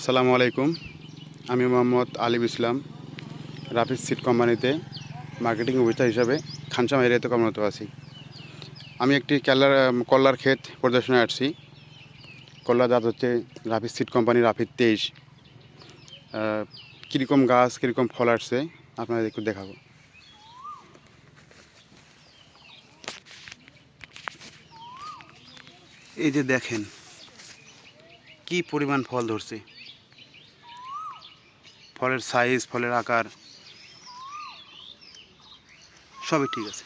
আসসালামু আলাইকুম। আমি মোহাম্মদ আলিফ ইসলাম, রাফিজ সিড কোম্পানিতে মার্কেটিং অফিসার হিসাবে খানসামা এরিয়াতে কর্মরত আছি। আমি একটি কল্লার ক্ষেত পরিদর্শনে আসছি। কল্লার জাত হচ্ছে রাফিজ সিড কোম্পানি রাফিজ 23। কীরকম গাছ, কীরকম ফল আসছে আপনাদের একটু দেখাবো। এই যে দেখেন কি পরিমাণ ফল ধরছে, ফলের সাইজ, ফলের আকার সবই ঠিক আছে।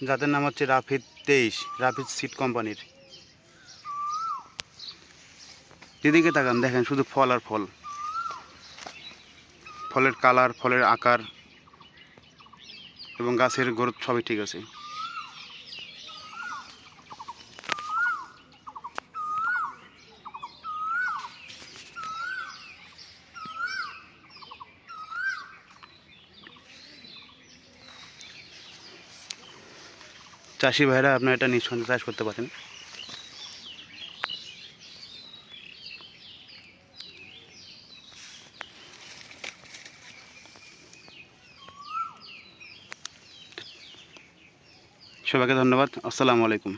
যাদের নাম হচ্ছে রাফিজ 23, রাফিজ সিড কোম্পানির। যেদিকে তাকান দেখেন শুধু ফল আর ফল, ফলের কালার, ফলের আকার এবং গাছের গ্রোথ সবই ঠিক আছে। চাষি ভাইরা আপনারা এটা নিঃসন্দেহে চাষ করতে পারেন। সবাইকে ধন্যবাদ। আসসালামু আলাইকুম।